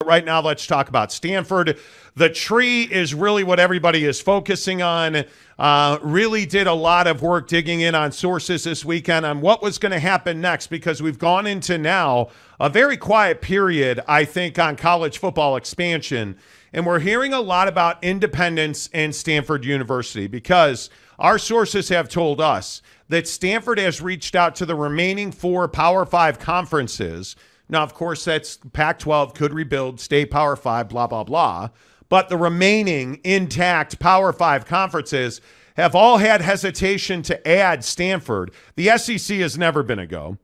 right now, let's talk about Stanford. The tree is really what everybody is focusing on. Really did a lot of work digging in on sources this weekend on what was going to happen next, because we've gone into now a very quiet period, I think, on college football expansion. And we're hearing a lot about independence and Stanford University, because our sources have told us that Stanford has reached out to the remaining 4 Power 5 conferences. Now, of course, that's Pac-12 could rebuild, stay Power 5, blah, blah, blah. But the remaining intact Power 5 conferences have all had hesitation to add Stanford. The SEC has never been a go.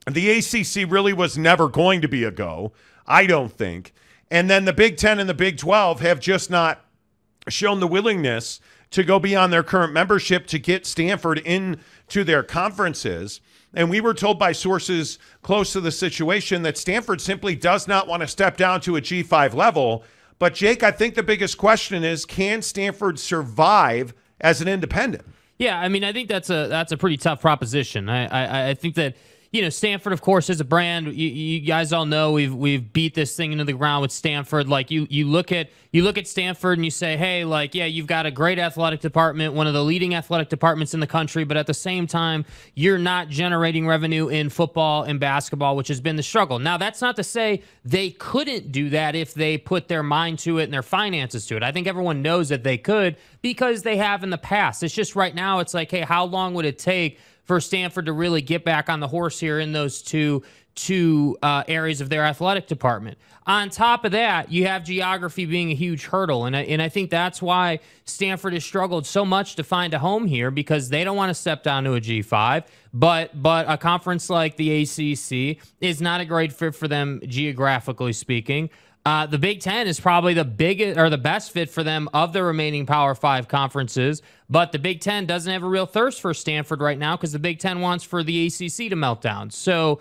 The ACC really was never going to be a go, I don't think. And then the Big Ten and the Big 12 have just not shown the willingness to go beyond their current membership to get Stanford into their conferences. And we were told by sources close to the situation that Stanford simply does not want to step down to a G5 level. But, Jake, I think the biggest question is, can Stanford survive as an independent? Yeah, I mean, I think that's a pretty tough proposition. I think that, you know, Stanford, of course, is a brand. You guys all know we've beat this thing into the ground with Stanford. Like, you look at Stanford and you say, hey, like, yeah, you've got a great athletic department, one of the leading athletic departments in the country, but at the same time, you're not generating revenue in football and basketball, which has been the struggle. Now, that's not to say they couldn't do that if they put their mind to it and their finances to it. I think everyone knows that they could, because they have in the past. It's just right now, it's like, hey, how long would it take for Stanford to really get back on the horse here in those two areas of their athletic department? On top of that, you have geography being a huge hurdle, and I think that's why Stanford has struggled so much to find a home here, because they don't want to step down to a G5, but a conference like the ACC is not a great fit for them geographically speaking. The Big Ten is probably the biggest or the best fit for them of the remaining Power 5 conferences, but the Big Ten doesn't have a real thirst for Stanford right now, because the Big Ten wants for the ACC to melt down. So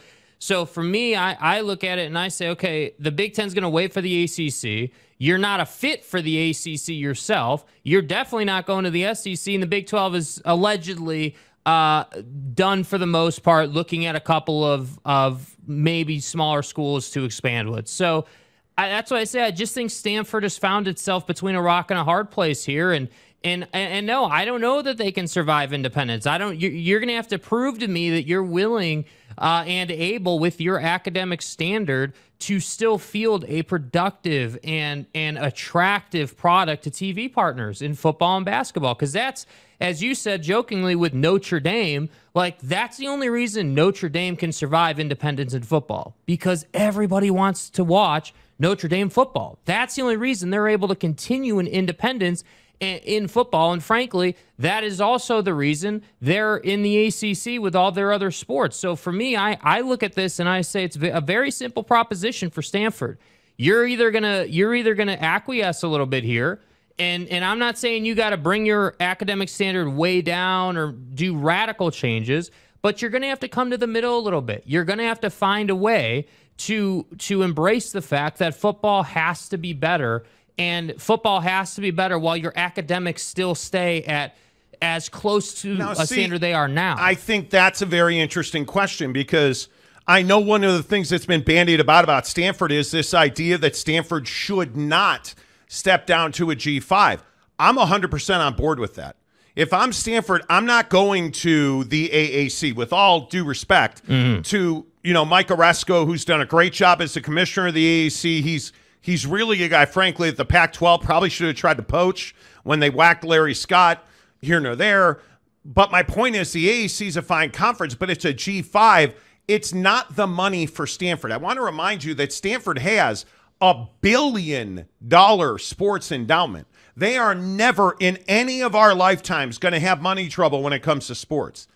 for me, I look at it and I say, okay, the Big Ten's going to wait for the ACC. You're not a fit for the ACC yourself. You're definitely not going to the SEC, and the Big 12 is allegedly done for the most part, looking at a couple of maybe smaller schools to expand with. So that's why I say I just think Stanford has found itself between a rock and a hard place here, and no, I don't know that they can survive independence. You're going to have to prove to me that you're willing and able, with your academic standard, to still field a productive and attractive product to TV partners in football and basketball. Because that's, as you said jokingly with Notre Dame, like, that's the only reason Notre Dame can survive independence in football, because everybody wants to watch Notre Dame football. That's the only reason they're able to continue in independence in football, and frankly, that is also the reason they're in the ACC with all their other sports. So for me, I look at this and I say it's a very simple proposition for Stanford. You're either gonna acquiesce a little bit here, and I'm not saying you got to bring your academic standard way down or do radical changes, but you're gonna have to come to the middle a little bit. You're gonna have to find a way to embrace the fact that football has to be better. And football has to be better while your academics still stay at as close to a standard they are now. I think that's a very interesting question, because I know one of the things that's been bandied about Stanford is this idea that Stanford should not step down to a G5. I'm 100% on board with that. If I'm Stanford, I'm not going to the AAC, with all due respect to, Mike Oresco, who's done a great job as the commissioner of the AAC. He's really a guy, frankly, that the Pac-12 probably should have tried to poach when they whacked Larry Scott, here nor there. But my point is, the AAC is a fine conference, but it's a G5. It's not the money for Stanford. I want to remind you that Stanford has $1 billion sports endowment. They are never in any of our lifetimes going to have money trouble when it comes to sports.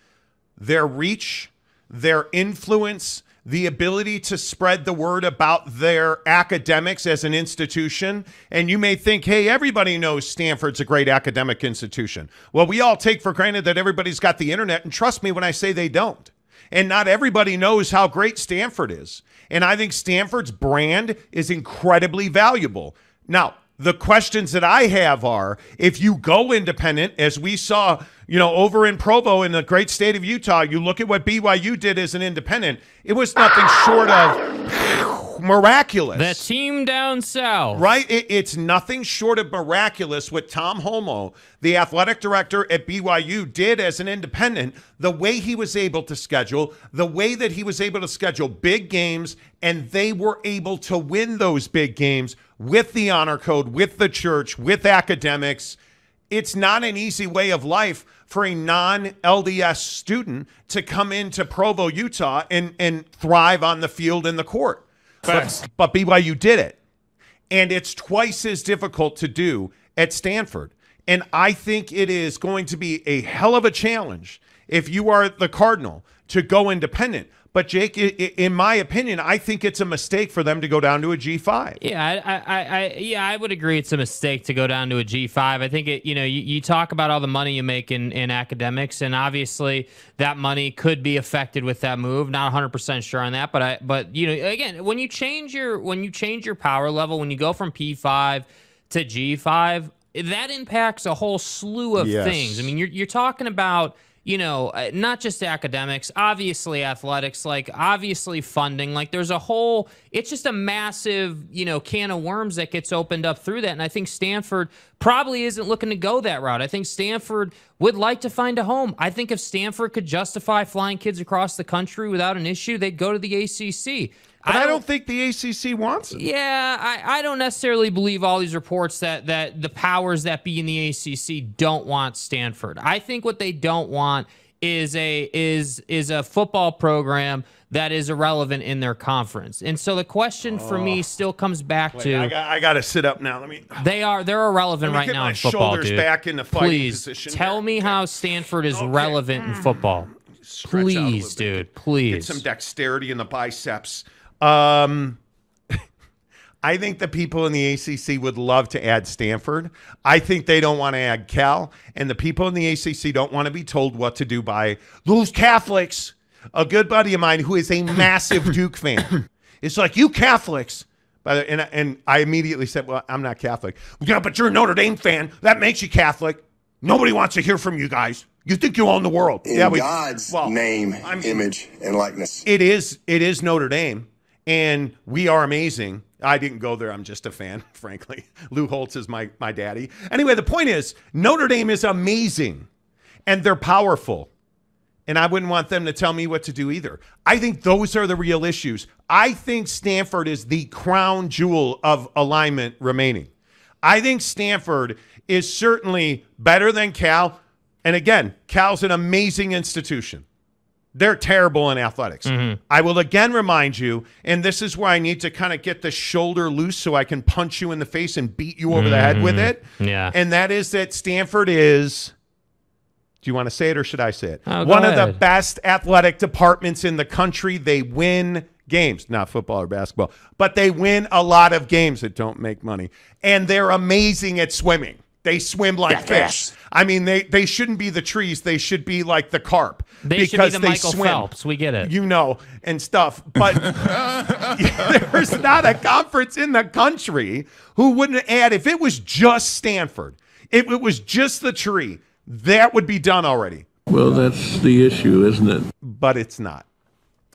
Their reach, their influence, the ability to spread the word about their academics as an institution. And you may think, hey, everybody knows Stanford's a great academic institution. Well, we all take for granted that everybody's got the internet, and trust me when I say they don't. And not everybody knows how great Stanford is. And I think Stanford's brand is incredibly valuable. Now, the questions that I have are, if you go independent, as we saw, over in Provo in the great state of Utah, you look at what BYU did as an independent, it was nothing short of miraculous. That team down south. Right? It's nothing short of miraculous what Tom Homo, the athletic director at BYU, did as an independent, the way he was able to schedule, the way that he was able to schedule big games, and they were able to win those big games with the honor code, with the church, with academics. It's not an easy way of life for a non-LDS student to come into Provo, Utah, and thrive on the field and the court. But BYU did it. And it's twice as difficult to do at Stanford. And I think it is going to be a hell of a challenge if you are the Cardinal to go independent. But, Jake, in my opinion, I think it's a mistake for them to go down to a G5. Yeah, I would agree it's a mistake to go down to a G5. I think you talk about all the money you make in academics, and obviously that money could be affected with that move. Not 100% sure on that, but again, when you change your power level, when you go from P5 to G5, that impacts a whole slew of things. I mean, you're talking about, not just academics, obviously athletics, like obviously funding, like there's a whole, it's just a massive, can of worms that gets opened up through that. And I think Stanford probably isn't looking to go that route. I think Stanford would like to find a home. I think if Stanford could justify flying kids across the country without an issue, they'd go to the ACC. But I don't think the ACC wants it. Yeah, I don't necessarily believe all these reports that the powers that be in the ACC don't want Stanford. I think what they don't want is a football program that is irrelevant in their conference. And so the question for me still comes back to I got to sit up now. They're irrelevant right now in football, dude. Back in the fighting Please position tell me how Stanford is relevant in football. Please, dude. Please. Get some dexterity in the biceps. I think the people in the ACC would love to add Stanford. I think they don't want to add Cal. And the people in the ACC don't want to be told what to do by those Catholics. A good buddy of mine who is a massive Duke fan. It's like, you Catholics. And I immediately said, well, I'm not Catholic. Yeah, but you're a Notre Dame fan. That makes you Catholic. Nobody wants to hear from you guys. You think you own the world. In God's name, image, and likeness. It is Notre Dame. And we are amazing. I didn't go there. I'm just a fan, frankly. Lou Holtz is my daddy. Anyway, the point is, Notre Dame is amazing, and they're powerful. And I wouldn't want them to tell me what to do either. I think those are the real issues. I think Stanford is the crown jewel of alignment remaining. I think Stanford is certainly better than Cal. And again, Cal's an amazing institution. They're terrible in athletics. I will again remind you, and this is where I need to kind of get the shoulder loose so I can punch you in the face and beat you over the head with it. Yeah. And that is that Stanford is, do you want to say it or should I say it? Oh, one of the best athletic departments in the country. They win games, not football or basketball, but they win a lot of games that don't make money. And they're amazing at swimming. They swim like fish. I mean, they shouldn't be the trees. They should be like the carp. They should be the Michael Phelps. We get it. And stuff. But there's not a conference in the country who wouldn't add, if it was just Stanford, if it was just the tree, that would be done already. Well, that's the issue, isn't it? But it's not.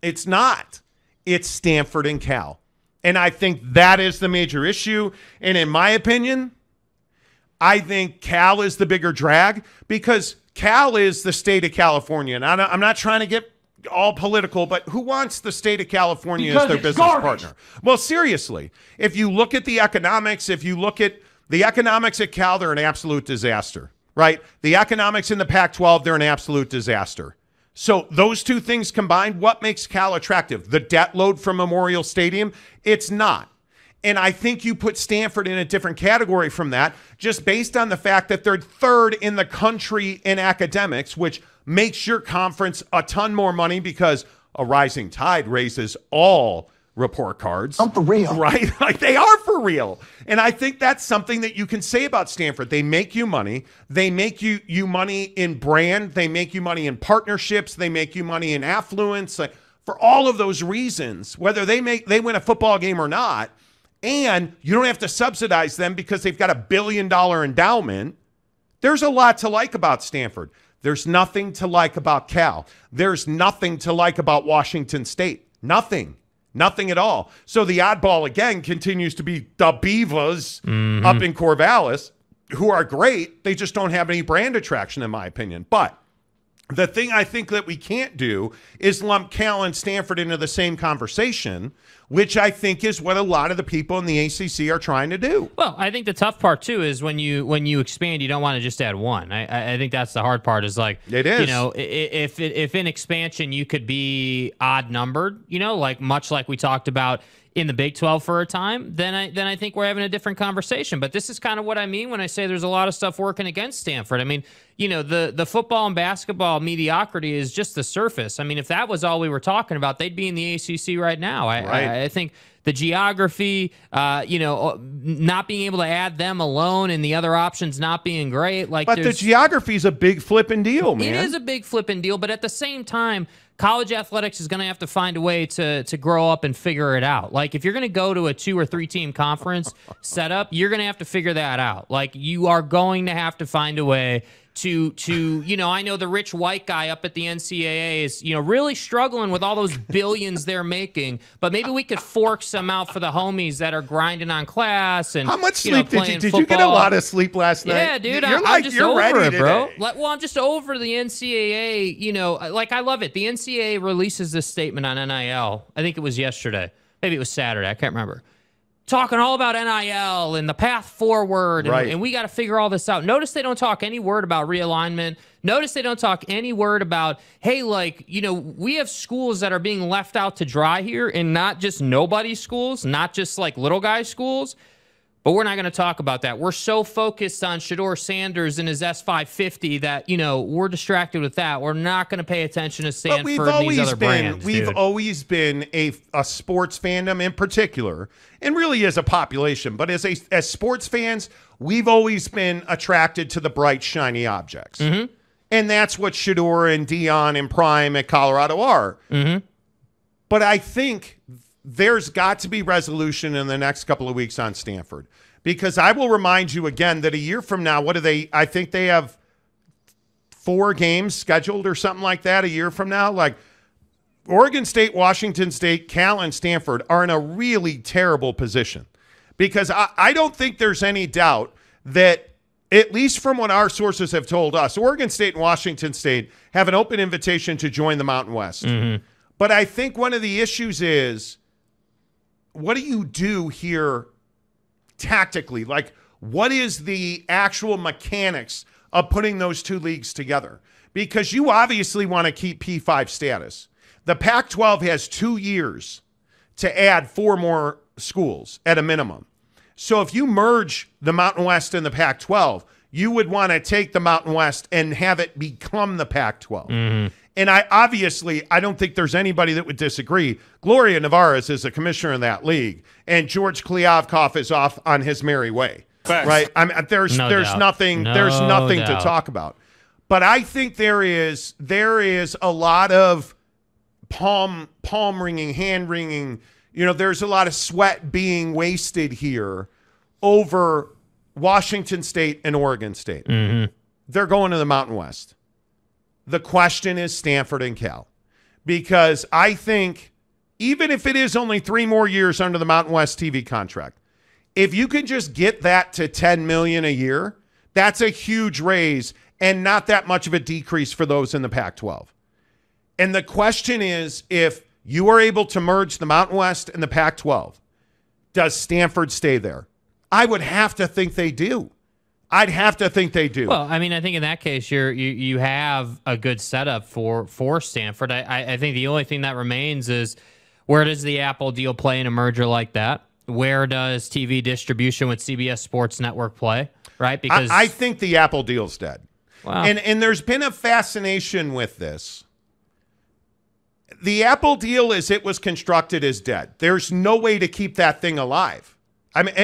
It's not. It's Stanford and Cal. And I think that is the major issue. And in my opinion, I think Cal is the bigger drag because Cal is the state of California. And I'm not trying to get all political, but who wants the state of California as their business partner? Well, seriously, if you look at the economics, if you look at the economics at Cal, they're an absolute disaster, right? The economics in the Pac-12, they're an absolute disaster. So those two things combined, what makes Cal attractive? The debt load from Memorial Stadium? It's not. And I think you put Stanford in a different category from that, just based on the fact that they're third in the country in academics, which makes your conference a ton more money because a rising tide raises all report cards. I'm for real. Right? Like they are for real. And I think that's something that you can say about Stanford. They make you money. They make you money in brand. They make you money in partnerships. They make you money in affluence. Like, for all of those reasons, whether they win a football game or not, and you don't have to subsidize them because they've got $1 billion endowment. There's a lot to like about Stanford. There's nothing to like about Cal. There's nothing to like about Washington State. Nothing. Nothing at all. So the oddball, again, continues to be the Beavers up in Corvallis, who are great. They just don't have any brand attraction, in my opinion. But the thing I think that we can't do is lump Cal and Stanford into the same conversation, which I think is what a lot of the people in the ACC are trying to do. Well, I think the tough part too is when you expand, you don't want to just add one. I think that's the hard part. Is like it is. You know, if in expansion you could be odd numbered, you know, like much like we talked about in the Big 12 for a time, then I think we're having a different conversation. But this is kind of what I mean when I say there's a lot of stuff working against Stanford. I mean, you know, the football and basketball mediocrity is just the surface. I mean, if that was all we were talking about, they'd be in the ACC right now. I think the geography, you know, not being able to add them alone and the other options not being great. But the geography is a big flipping deal, man. It is a big flipping deal, but at the same time, college athletics is going to have to find a way to grow up and figure it out. Like, if you're going to go to a 2 or 3 team conference setup, you're going to have to figure that out. Like, you are going to have to find a way to you know, I know the rich white guy up at the NCAA is, you know, really struggling with all those billions they're making, but maybe we could fork some out for the homies that are grinding on class and how much sleep did you get a lot of sleep last night? Yeah, dude, I'm just over it, bro. Well, I'm just over the NCAA, you know, like, I love it. The NCAA releases this statement on NIL. I think it was yesterday. Maybe it was Saturday. I can't remember. Talking all about NIL and the path forward, and we got to figure all this out. Notice they don't talk any word about realignment. Notice they don't talk any word about, hey, like, you know, we have schools that are being left out to dry here, and not just nobody schools, not just like little guy schools. But we're not going to talk about that. We're so focused on Shedeur Sanders and his S550 that, you know, we're distracted with that. We're not going to pay attention to Stanford and these other brands. We've always been a sports fandom in particular, and really as a population, but as sports fans, we've always been attracted to the bright, shiny objects. And that's what Shedeur and Dion and Prime at Colorado are. But I think there's got to be resolution in the next couple of weeks on Stanford, because I will remind you again that a year from now, I think they have 4 games scheduled or something like that a year from now. Like, Oregon State, Washington State, Cal, and Stanford are in a really terrible position, because I don't think there's any doubt that, at least from what our sources have told us, Oregon State and Washington State have an open invitation to join the Mountain West. But I think one of the issues is, what do you do here tactically? Like, what is the actual mechanics of putting those 2 leagues together? Because you obviously want to keep P5 status. The Pac-12 has 2 years to add 4 more schools at a minimum. So if you merge the Mountain West and the Pac-12, you would want to take the Mountain West and have it become the Pac-12. And I don't think there's anybody that would disagree. Gloria Nevarez is a commissioner in that league, and George Kliavkoff is off on his merry way. Facts. Right? I mean, there's nothing to talk about. But I think there is a lot of palm wringing, hand wringing. You know, there's a lot of sweat being wasted here over Washington State and Oregon State. They're going to the Mountain West. The question is Stanford and Cal, because I think even if it is only 3 more years under the Mountain West TV contract, if you can just get that to $10 million a year, that's a huge raise and not that much of a decrease for those in the Pac-12. And the question is, if you are able to merge the Mountain West and the Pac-12, does Stanford stay there? I would have to think they do. I'd have to think they do. Well, I mean, I think in that case, you have a good setup for Stanford. I think the only thing that remains is, where does the Apple deal play in a merger like that? Where does TV distribution with CBS Sports Network play? Right? Because I think the Apple deal's dead. Wow. And there's been a fascination with this. The Apple deal, as it was constructed, is dead. There's no way to keep that thing alive. I mean,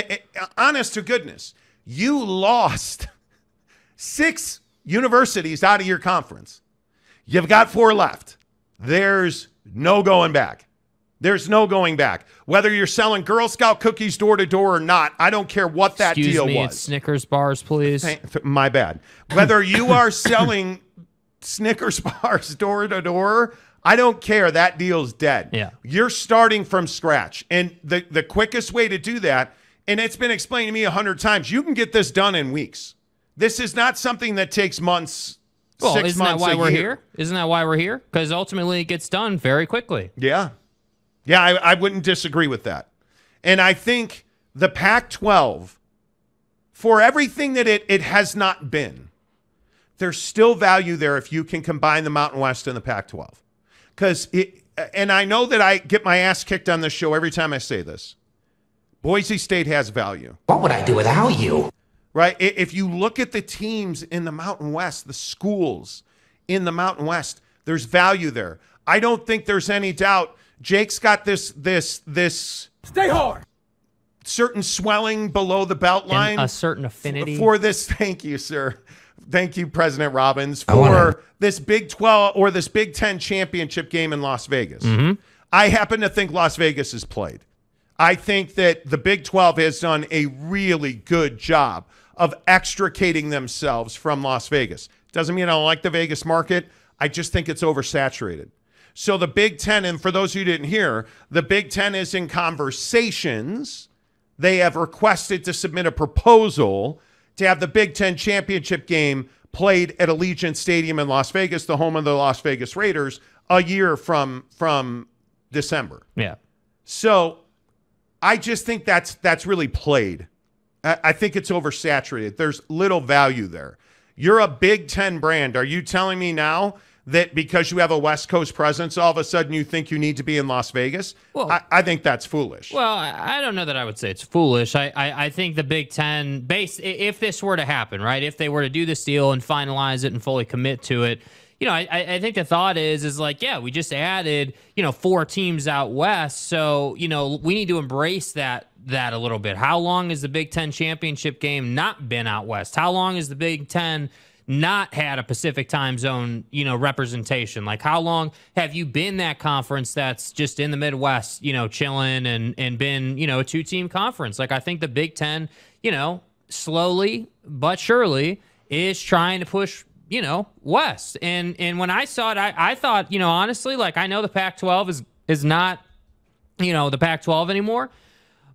honest to goodness. You lost 6 universities out of your conference. You've got 4 left. There's no going back. There's no going back. Whether you're selling Girl Scout cookies door to door or not, I don't care what that deal was. It's Snickers bars, please. My bad. Whether you are selling Snickers bars door to door, I don't care. That deal's dead. Yeah. You're starting from scratch. And the quickest way to do that, and it's been explained to me 100 times, you can get this done in weeks. This is not something that takes months, 6 months, isn't that why we're year. here? Isn't that why we're here? Because ultimately it gets done very quickly. Yeah. Yeah, I wouldn't disagree with that. And I think the Pac-12, for everything that it has not been, there's still value there if you can combine the Mountain West and the Pac-12. Because and I know that I get my ass kicked on this show every time I say this. Boise State has value. What would I do without you? Right? If you look at the teams in the Mountain West, the schools in the Mountain West, there's value there. I don't think there's any doubt. Jake's got this Stay hard. certain swelling below the belt line. And a certain affinity. For this, thank you, sir. Thank you, President Robbins, for this Big 12 or this Big 10 championship game in Las Vegas. I happen to think Las Vegas is played. I think that the Big 12 has done a really good job of extricating themselves from Las Vegas. Doesn't mean I don't like the Vegas market. I just think it's oversaturated. So the Big 10, and for those who didn't hear, the Big 10 is in conversations. They have requested to submit a proposal to have the Big 10 championship game played at Allegiant Stadium in Las Vegas, the home of the Las Vegas Raiders, a year from December. Yeah. So I just think that's really played. I think it's oversaturated. There's little value there. You're a Big 10 brand. Are you telling me now that because you have a West Coast presence, all of a sudden you think you need to be in Las Vegas? Well, I think that's foolish. Well, I don't know that I would say it's foolish. I think the Big Ten, if this were to happen, right, if they were to do this deal and finalize it and fully commit to it, you know, I think the thought is like, yeah, we just added, 4 teams out west, so, we need to embrace that a little bit. How long has the Big Ten championship game not been out west? How long has the Big Ten not had a Pacific time zone, representation? Like, how long have you been that conference that's just in the Midwest, chilling and been, a 2-team conference? Like, I think the Big Ten, slowly but surely is trying to push, west. And when I saw it, I thought, honestly, like, I know the Pac-12 is not, the Pac-12 anymore,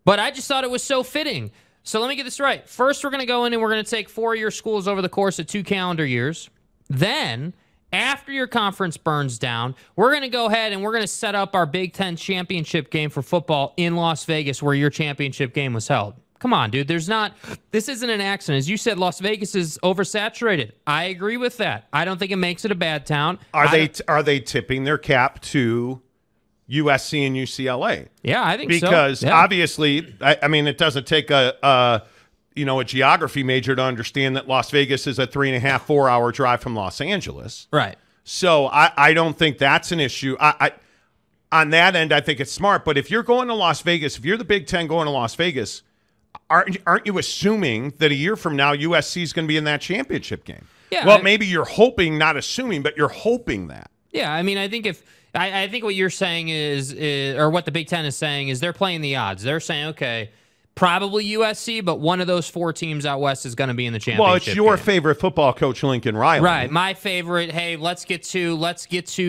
but I just thought it was so fitting. So let me get this right. First, we're going to go in and we're going to take 4-year schools over the course of 2 calendar years. Then, after your conference burns down, we're going to go ahead and we're going to set up our Big Ten championship game for football in Las Vegas, where your championship game was held. Come on, dude. This isn't an accident. As you said, Las Vegas is oversaturated. I agree with that. I don't think it makes it a bad town. Are they tipping their cap to USC and UCLA? Yeah, I think so. Because obviously, I mean, it doesn't take a geography major to understand that Las Vegas is a 3.5, 4-hour drive from Los Angeles. Right. So I don't think that's an issue. On that end, I think it's smart. But if you're going to Las Vegas, if you're the Big Ten going to Las Vegas, aren't you assuming that a year from now USC is going to be in that championship game? Yeah. Well, maybe you're hoping, not assuming, but you're hoping that. Yeah, I mean, I think I think what you're saying is, or what the Big Ten is saying is they're playing the odds. They're saying, okay, probably USC, but one of those 4 teams out west is going to be in the championship. Well, it's your game. favorite football coach, Lincoln Riley. Right, my favorite. Hey, let's get to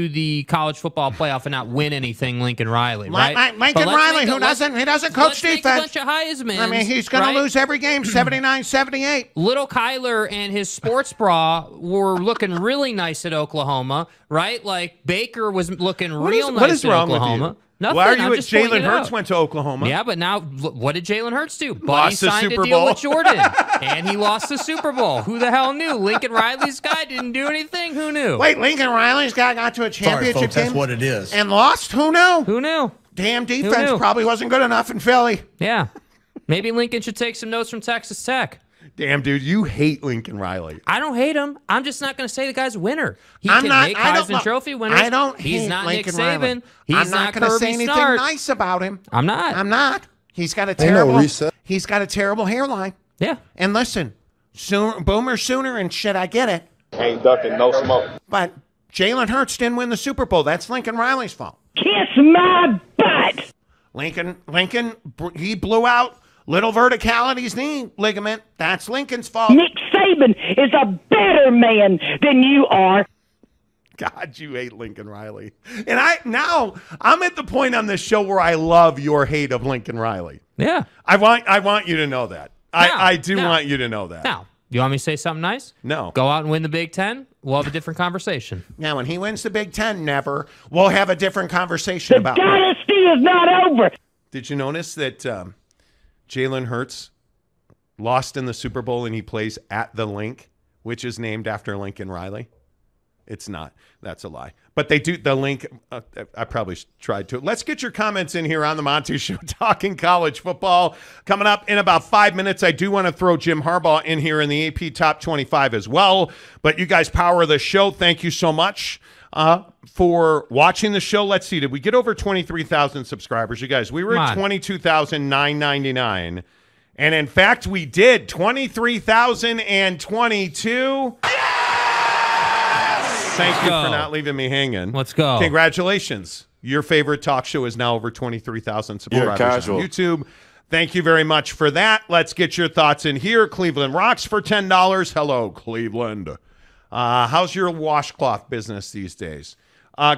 the college football playoff and not win anything, Lincoln Riley. Right, Lincoln Riley, who doesn't coach defense. Make a bunch of Heismans. I mean, he's going to lose every game, 79-78. Little Kyler and his sports bra were looking really nice at Oklahoma, right? Like Baker was looking real nice at Oklahoma. With you? Nothing. Why are you at Jalen Hurts went to Oklahoma? Yeah, but now what did Jalen Hurts do? Lost he the signed Super a deal Bowl. with Jordan, and he lost the Super Bowl. Who the hell knew? Lincoln Riley's guy didn't do anything. Who knew? Wait, Lincoln Riley's guy got to a championship Sorry, folks, game that's what it is. and lost? Who knew? Who knew? Damn defense probably wasn't good enough in Philly. Yeah. Maybe Lincoln should take some notes from Texas Tech. Damn, dude, you hate Lincoln Riley. I don't hate him. I'm just not going to say the guy's a winner. He can make Heisman Trophy winners. I don't He's hate not Lincoln Nick Saban. Riley. He's I'm not going to say anything Snart. nice about him. I'm not. He's got a no terrible. reset. He's got a terrible hairline. Yeah. And listen, Boomer Sooner and shit. I get it. Ain't ducking no smoke. But Jalen Hurts didn't win the Super Bowl. That's Lincoln Riley's fault. Kiss my butt. Lincoln, he blew out little verticality's knee ligament. That's Lincoln's fault. Nick Saban is a better man than you are. God, you hate Lincoln Riley. And I'm at the point on this show where I love your hate of Lincoln Riley. Yeah. I want you to know that. I do want you to know that. Now, you want me to say something nice? No. Go out and win the Big Ten. We'll have a different conversation. Now, when he wins the Big Ten, never. We'll have a different conversation about it. The dynasty is not over. Did you notice that Jalen Hurts lost in the Super Bowl and he plays at the Link, which is named after Lincoln Riley? It's not. That's a lie. But they do the Link. I probably tried to. Let's get your comments in here on the Monty Show talking college football. Coming up in about 5 minutes, I do want to throw Jim Harbaugh in here in the AP Top 25 as well. But you guys power the show. Thank you so much for watching the show. Let's see. Did we get over 23,000 subscribers? You guys, we were at 22,999. And in fact, we did 23,022. Thank you for not leaving me hanging. Let's go. Congratulations. Your favorite talk show is now over 23,000 subscribers on YouTube. Thank you very much for that. Let's get your thoughts in here. Cleveland rocks for $10. Hello, Cleveland. How's your washcloth business these days?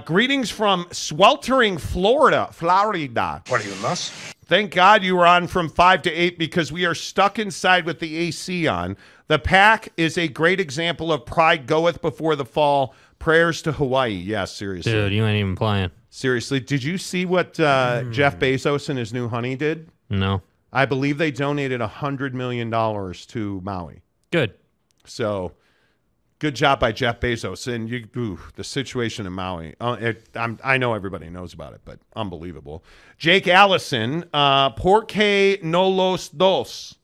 Greetings from sweltering Florida. What are you, nuts? Thank God you were on from 5 to 8 because we are stuck inside with the AC on. The Pack is a great example of pride goeth before the fall. Prayers to Hawaii. Yeah, seriously. Dude, you ain't even playing. Seriously. Did you see what Jeff Bezos and his new honey did? No. I believe they donated $100 million to Maui. Good. So, good job by Jeff Bezos. And the situation in Maui, I know everybody knows about it, but unbelievable. Jake Allison, Porque no los dos.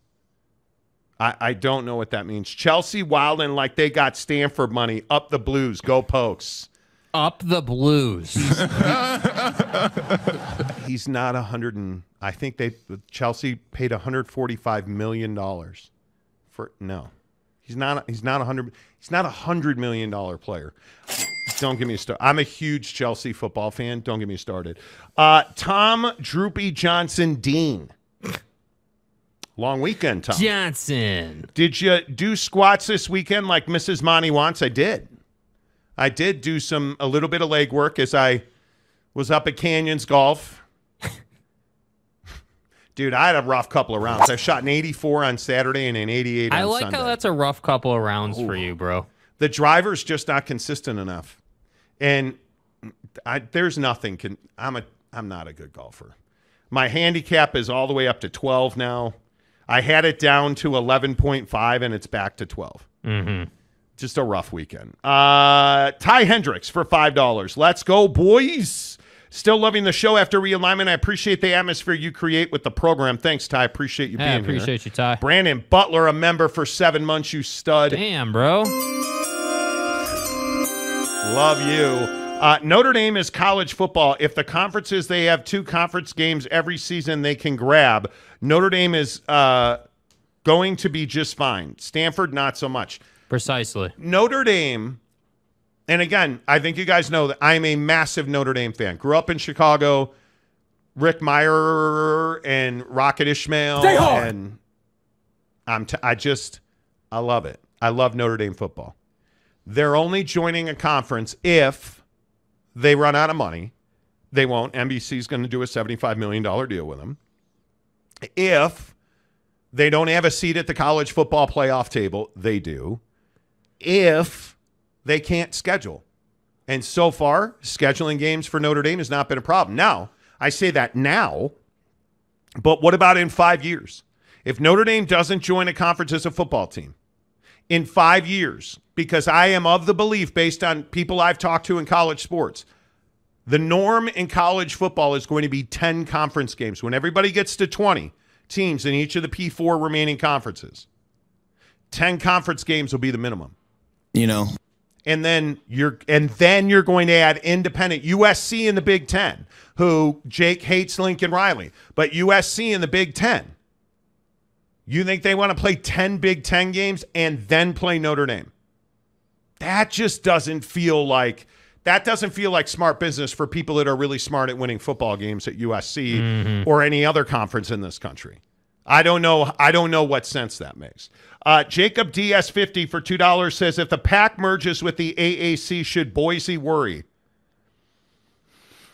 I don't know what that means. Chelsea wilding like they got Stanford money. Up the Blues. Go Pokes. Up the Blues. He's not I think Chelsea paid $145 million for no. He's not $100 million player. Don't get me started. I'm a huge Chelsea football fan. Don't get me started. Tom Droopy Johnson Dean. Long weekend, Tom. Johnson. Did you do squats this weekend like Mrs. Monty wants? I did. I did do a little bit of leg work as I was up at Canyons Golf. Dude, I had a rough couple of rounds. I shot an 84 on Saturday and an 88 on Sunday. I like how that's a rough couple of rounds for you, bro. The driver's just not consistent enough. And there's nothing. I'm not a good golfer. My handicap is all the way up to 12 now. I had it down to 11.5, and it's back to 12. Mm-hmm. Just a rough weekend. Ty Hendricks for $5. Let's go, boys. Still loving the show after realignment. I appreciate the atmosphere you create with the program. Thanks, Ty. Appreciate you being here. I appreciate you, Ty. Brandon Butler, a member for 7 months, you stud. Damn, bro. Love you. Notre Dame is college football. If the conferences, they have 2 conference games every season they can grab. Notre Dame is going to be just fine. Stanford, not so much. Precisely. Notre Dame, and again, I think you guys know that I'm a massive Notre Dame fan. Grew up in Chicago. Rick Meyer and Rocket Ishmael. Stay hard. And I love it. I love Notre Dame football. They're only joining a conference if they run out of money. They won't. NBC's going to do a $75 million deal with them. If they don't have a seat at the college football playoff table, they do. If they can't schedule. And so far, scheduling games for Notre Dame has not been a problem. Now, I say that now, but what about in 5 years? If Notre Dame doesn't join a conference as a football team, in 5 years, because I am of the belief, based on people I've talked to in college sports, the norm in college football is going to be 10 conference games. When everybody gets to 20 teams in each of the P4 remaining conferences, 10 conference games will be the minimum. You know. And then you're going to add independent USC in the Big Ten, who Jake hates Lincoln Riley, but USC in the Big Ten. You think they want to play 10 Big Ten games and then play Notre Dame? That just doesn't feel like smart business for people that are really smart at winning football games at USC or any other conference in this country. I don't know. I don't know what sense that makes. Jacob DS50 for $2 says, if the Pac merges with the AAC, should Boise worry?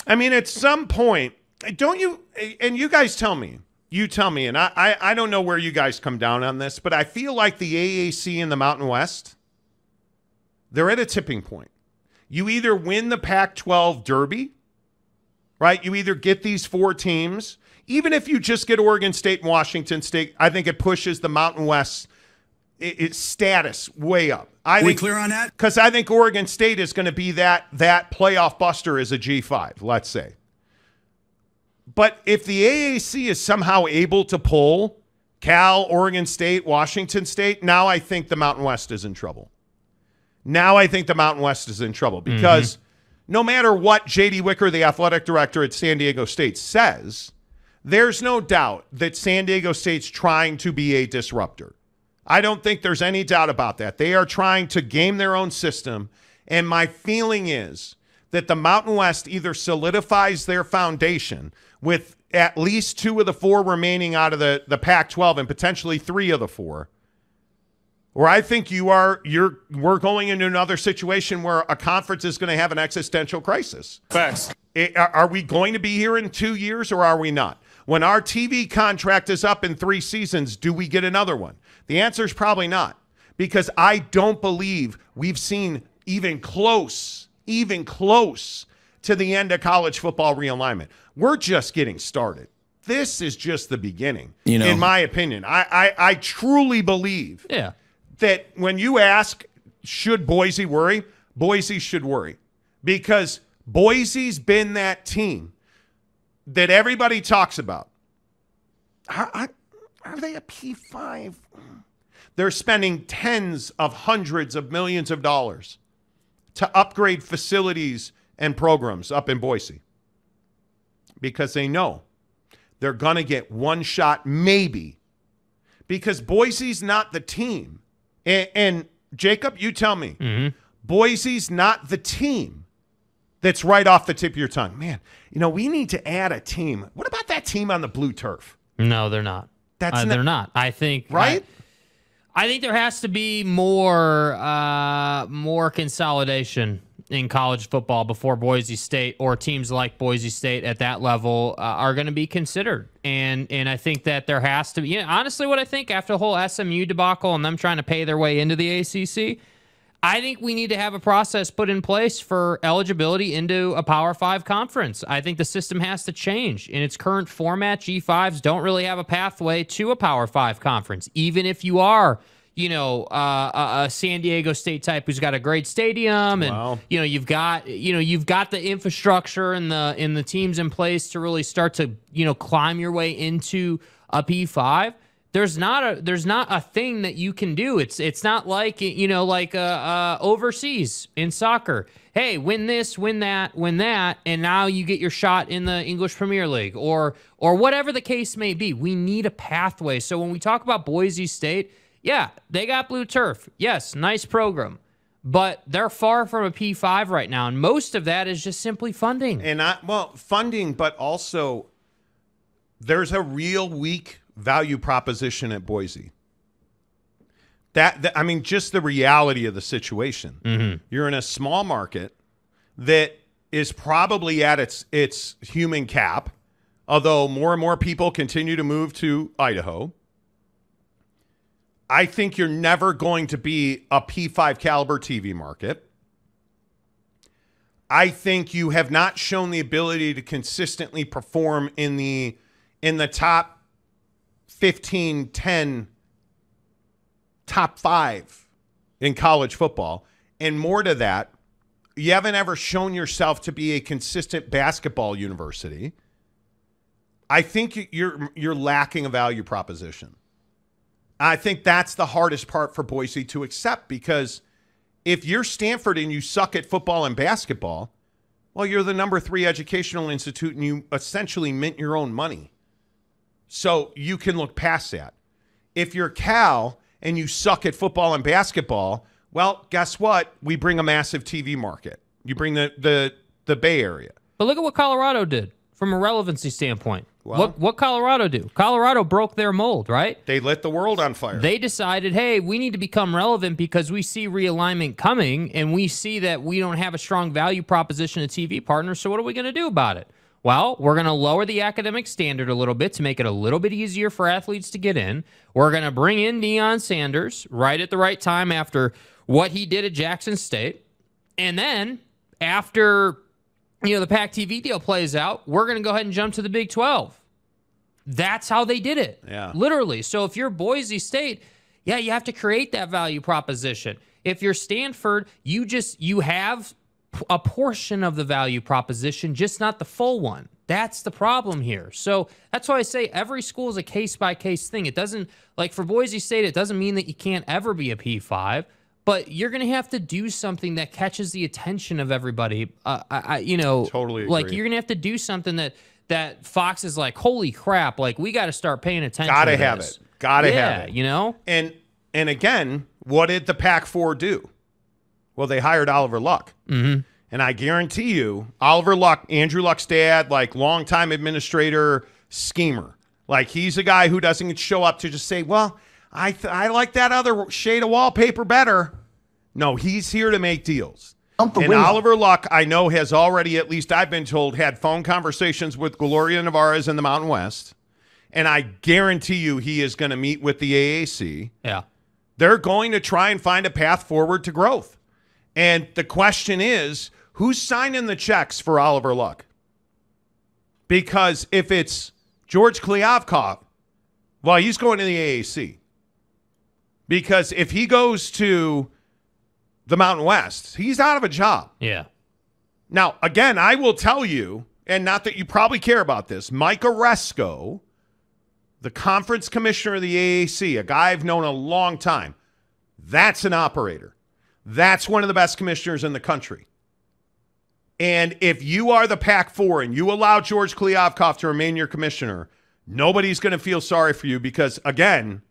I mean, at some point, don't you, and you guys tell me, and I don't know where you guys come down on this, but I feel like the AAC in the Mountain West, they're at a tipping point. You either win the Pac-12 Derby, right? You either get these 4 teams. Even if you just get Oregon State and Washington State, I think it pushes the Mountain West its status way up. Are we clear on that? Because I think Oregon State is going to be that playoff buster as a G5, let's say. But if the AAC is somehow able to pull Cal, Oregon State, Washington State, now I think the Mountain West is in trouble. Because no matter what J.D. Wicker, the athletic director at San Diego State, says, there's no doubt that San Diego State's trying to be a disruptor. I don't think there's any doubt about that. They are trying to game their own system, and my feeling is that the Mountain West either solidifies their foundation with at least 2 of the 4 remaining out of the Pac-12 and potentially 3 of the 4, or I think we're going into another situation where a conference is going to have an existential crisis. Facts. Are we going to be here in 2 years, or are we not? When our TV contract is up in 3 seasons, do we get another one? The answer is probably not, because I don't believe we've seen even close to the end of college football realignment. We're just getting started. This is just the beginning, in my opinion. I truly believe that when you ask, should Boise worry? Boise should worry, because Boise's been that team that everybody talks about. Are they a P5? They're spending tens of hundreds of millions of dollars to upgrade facilities and programs up in Boise, because they know they're going to get one shot, maybe, because Boise's not the team. And Jacob, you tell me, Boise's not the team that's right off the tip of your tongue. Man, we need to add a team. What about that team on the blue turf? No, they're not. They're not. I think right. I think there has to be more consolidation in college football before Boise State or teams like Boise State at that level are going to be considered. And I think that there has to be, honestly, what I think after the whole SMU debacle and them trying to pay their way into the ACC, I think we need to have a process put in place for eligibility into a Power 5 conference. I think the system has to change. In its current format, G5s don't really have a pathway to a Power 5 conference, even if you are, a San Diego State type who's got a great stadium and you've got the infrastructure and the teams in place to really start to climb your way into a P5. There's not a thing that you can do. It's not like overseas in soccer. Hey, win this, win that, and now you get your shot in the English Premier League or whatever the case may be. We need a pathway. So when we talk about Boise State, yeah, they got blue turf. Yes, nice program. But they're far from a P5 right now, and most of that is just simply funding. Funding, but also there's a real weak value proposition at Boise. Just the reality of the situation. You're in a small market that is probably at its human cap, although more and more people continue to move to Idaho. I think you're never going to be a P5 caliber TV market. I think you have not shown the ability to consistently perform in the top 15, 10, top 5 in college football. And more to that, you haven't ever shown yourself to be a consistent basketball university. I think you're lacking a value proposition. I think that's the hardest part for Boise to accept, because if you're Stanford and you suck at football and basketball, well, you're the number 3 educational institute and you essentially mint your own money. So you can look past that. If you're Cal and you suck at football and basketball, well, guess what? We bring a massive TV market. You bring the Bay Area. But look at what Colorado did from a relevancy standpoint. Well, what Colorado do? Colorado broke their mold, right? they lit the world on fire. They decided, hey, we need to become relevant because we see realignment coming, and we see that we don't have a strong value proposition to TV partners, so what are we going to do about it? Well, we're going to lower the academic standard a little bit to make it a little bit easier for athletes to get in. We're going to bring in Deion Sanders right at the right time after what he did at Jackson State. And then after the Pac-TV deal plays out, we're going to go ahead and jump to the Big 12. That's how they did it. Yeah. Literally. So if you're Boise State, yeah, you have to create that value proposition. If you're Stanford, you have a portion of the value proposition, just not the full one. That's the problem here. So that's why I say every school is a case-by-case thing. It doesn't, like for Boise State, it doesn't mean that you can't ever be a P5, but you're going to have to do something that catches the attention of everybody. Totally like agree. you're going to have to do something that Fox is like, holy crap, like we got to start paying attention Gotta to have this. it. Gotta Yeah, have it. you know? And again, what did the Pac-4 do? Well, they hired Oliver Luck. Mm-hmm. And I guarantee you, Oliver Luck, Andrew Luck's dad, like longtime administrator, schemer. Like he's a guy who doesn't show up to just say, well, I like that other shade of wallpaper better. No, he's here to make deals. And Oliver Luck, I know, has already, at least I've been told, had phone conversations with Gloria Nevarez in the Mountain West. And I guarantee you he is going to meet with the AAC. Yeah. They're going to try and find a path forward to growth. And the question is, who's signing the checks for Oliver Luck? Because if it's George Kliavkoff, well, he's going to the AAC. Because if he goes to the Mountain West, he's out of a job. Yeah. Now, again, I will tell you, and not that you probably care about this, Mike Oresco, the conference commissioner of the AAC, a guy I've known a long time, that's an operator. That's one of the best commissioners in the country. And if you are the Pac-4 and you allow George Kliavkoff to remain your commissioner, nobody's going to feel sorry for you because, again,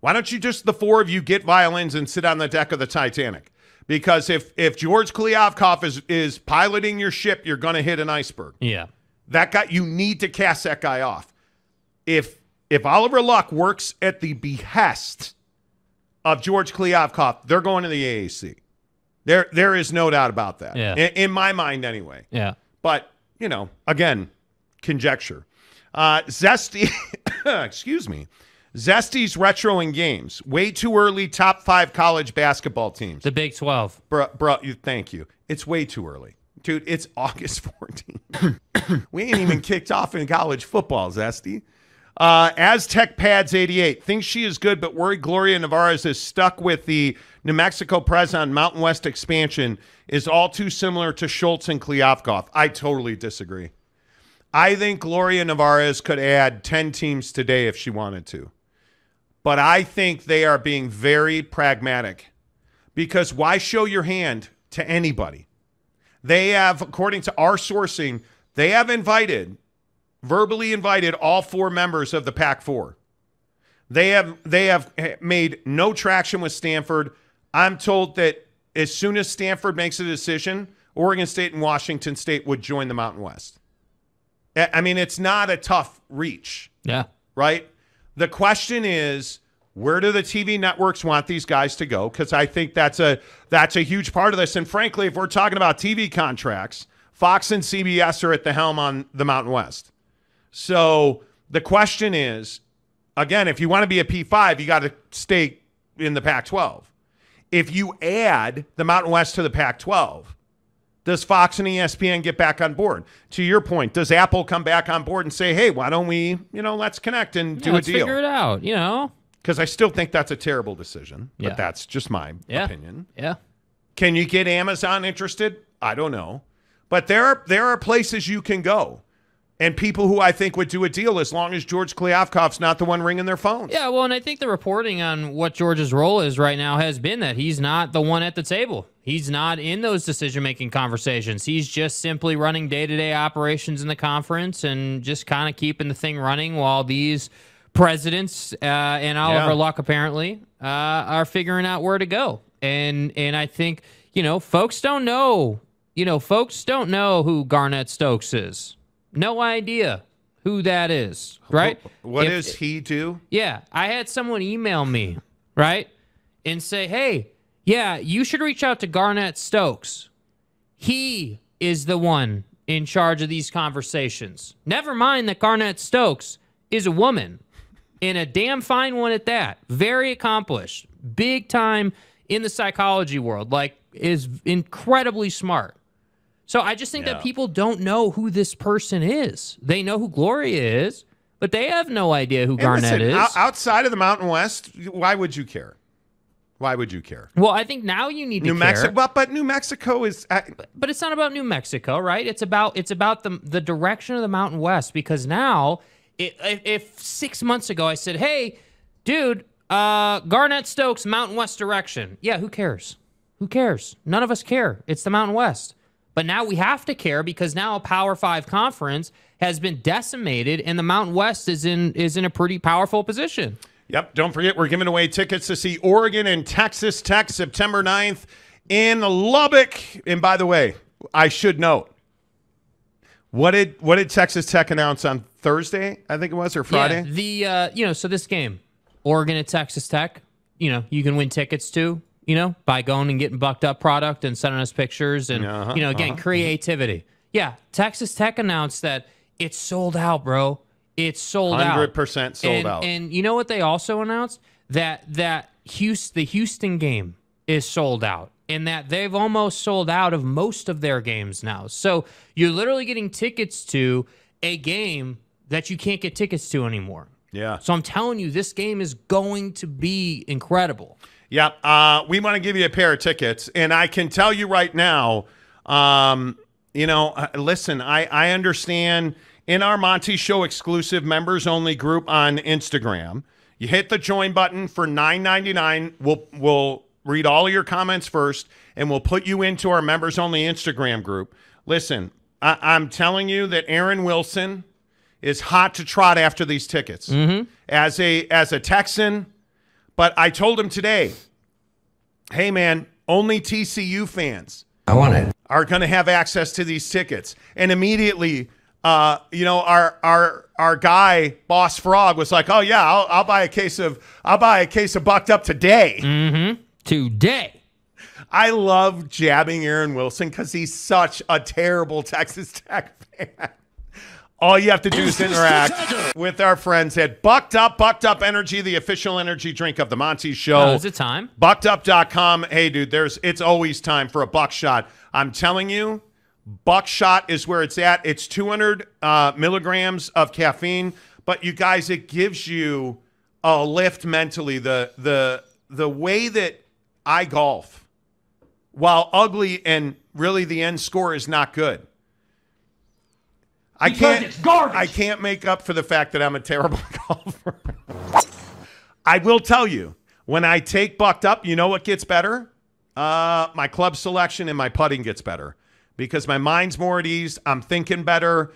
why don't you just, the four of you, get violins and sit on the deck of the Titanic? Because if George Kliavkoff is piloting your ship, you're going to hit an iceberg. Yeah. That guy, you need to cast that guy off. If Oliver Luck works at the behest of George Kliavkoff, they're going to the AAC. There is no doubt about that. Yeah. In my mind, anyway. Yeah. But, again, conjecture. Zesty, excuse me. Zesty's retro in games. Way too early, top 5 college basketball teams. The Big 12. Bro, thank you. It's way too early. Dude, it's August 14th. We ain't even kicked off in college football, Zesty. Aztec Pads 88. Thinks she is good, but worried Gloria Nevarez is stuck with the New Mexico Prez on Mountain West expansion is all too similar to Schultz and Kliavkoff. I totally disagree. I think Gloria Nevarez could add 10 teams today if she wanted to. But I think they are being very pragmatic because why show your hand to anybody? They have, according to our sourcing, they have verbally invited all 4 members of the Pac-4. They have made no traction with Stanford. I'm told that as soon as Stanford makes a decision, Oregon State and Washington State would join the Mountain West. I mean, it's not a tough reach. Yeah. Right? The question is, where do the TV networks want these guys to go? Because I think that's a huge part of this. And frankly, if we're talking about TV contracts, Fox and CBS are at the helm on the Mountain West. So the question is, again, if you want to be a P5, you got to stay in the Pac-12. If you add the Mountain West to the Pac-12, does Fox and ESPN get back on board? To your point, does Apple come back on board and say, hey, why don't we, let's connect and do a let's deal? Figure it out, Because I still think that's a terrible decision, but Yeah. that's just my opinion. Yeah. Can you get Amazon interested? I don't know. But there are places you can go. And people who I think would do a deal as long as George Kliavkoff's not the one ringing their phones. Yeah, well, and I think the reporting on what George's role is right now has been that he's not the one at the table. He's not in those decision-making conversations. He's just simply running day-to-day operations in the conference and just kind of keeping the thing running while these presidents and Oliver Luck apparently are figuring out where to go. And I think, folks don't know. Folks don't know who Garnett Stokes is. No idea who that is, right? What does he do? Yeah, I had someone email me, right, and say, hey, yeah, you should reach out to Garnett Stokes. He is the one in charge of these conversations. Never mind that Garnett Stokes is a woman, and a damn fine one at that. Very accomplished, big time in the psychology world, like is incredibly smart. So I just think that people don't know who this person is. They know who Gloria is, but they have no idea who Garnett is. Outside of the Mountain West, why would you care? Why would you care? Well, I think now you need to care. New Mexico, but New Mexico is. But it's not about New Mexico, right? It's about the direction of the Mountain West, because now, if 6 months ago I said, hey, dude, Garnett Stokes, Mountain West direction. Yeah, who cares? Who cares? None of us care. It's the Mountain West. But now we have to care, because now a Power 5 conference has been decimated and the Mountain West is in a pretty powerful position. Yep. Don't forget, we're giving away tickets to see Oregon and Texas Tech September 9th in Lubbock. And by the way, I should note, what did Texas Tech announce on Thursday? I think it was, or Friday? Yeah, so this game, Oregon and Texas Tech, you can win tickets to. By going and getting bucked up product and sending us pictures and, again, creativity. Yeah, Texas Tech announced that it's sold out, bro. It's sold 100% sold out. And you know what they also announced? That the Houston game is sold out, and that they've almost sold out of most of their games now. So you're literally getting tickets to a game that you can't get tickets to anymore. Yeah. So I'm telling you, this game is going to be incredible. Yep. We want to give you a pair of tickets. And I can tell you right now, listen, I understand in our Monty Show exclusive members only group on Instagram, you hit the join button for $9.99. We'll read all of your comments first, and we'll put you into our members only Instagram group. Listen, I'm telling you that Aaron Wilson is hot to trot after these tickets. Mm-hmm. As a Texan. But I told him today, hey, man, only TCU fans are going to have access to these tickets. And immediately, our guy, Boss Frog, was like, oh, yeah, I'll buy a case of Bucked Up today. Mm-hmm. Today. I love jabbing Aaron Wilson because he's such a terrible Texas Tech fan. All you have to do is interact with our friends at Bucked Up Energy, the official energy drink of the Monty Show. Oh, is it time? BuckedUp.com. Hey, dude, it's always time for a buckshot. I'm telling you, buckshot is where it's at. It's 200 milligrams of caffeine, but you guys, it gives you a lift mentally. The way that I golf, while ugly and really the end score is not good, I can't make up for the fact that I'm a terrible golfer. I will tell you, when I take Bucked Up, you know what gets better? My club selection and my putting gets better because my mind's more at ease. I'm thinking better.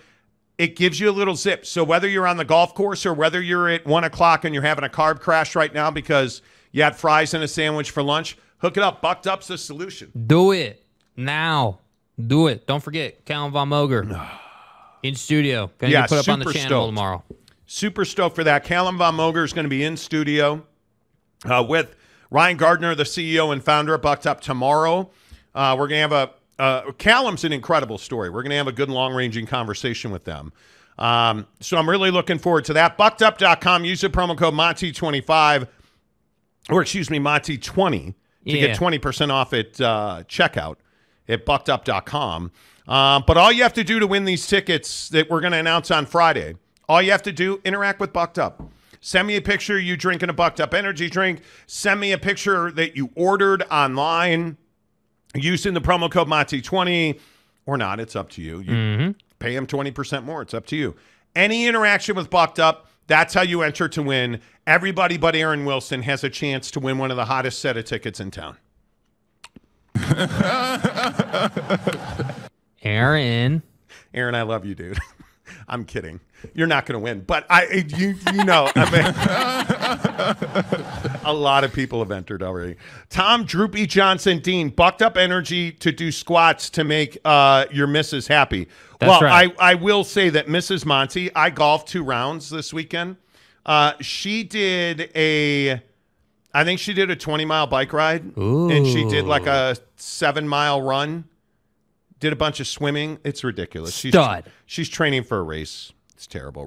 It gives you a little zip. So whether you're on the golf course or whether you're at 1 o'clock and you're having a carb crash right now because you had fries and a sandwich for lunch, hook it up. Bucked Up's the solution. Do it now. Do it. Don't forget, Callum Von Moger. In studio. Going to put up on the channel tomorrow. Super stoked for that. Callum Von Moger is going to be in studio with Ryan Gardner, the CEO and founder of Bucked Up tomorrow. We're going to have Callum's an incredible story. We're going to have a good long-ranging conversation with them. So I'm really looking forward to that. BuckedUp.com. Use the promo code Monty25, or excuse me, Monty20 to get 20% off at checkout at BuckedUp.com. But all you have to do to win these tickets that we're going to announce on Friday, all you have to do, interact with Bucked Up. Send me a picture you drinking a Bucked Up energy drink. Send me a picture that you ordered online using the promo code Monty20 or not. It's up to you. You pay them 20% more. It's up to you. Any interaction with Bucked Up, that's how you enter to win. Everybody but Aaron Wilson has a chance to win one of the hottest set of tickets in town. Aaron, I love you, dude. I'm kidding. You're not going to win, but you know. I mean, A lot of people have entered already. Tom Droopy Johnson Dean, bucked up energy to do squats to make your missus happy. That's right. I will say that Mrs. Monty, I golfed 2 rounds this weekend. She did I think she did a 20-mile bike ride. Ooh. And she did like a 7-mile run. Did a bunch of swimming. It's ridiculous. Stud. She's training for a race. It's terrible.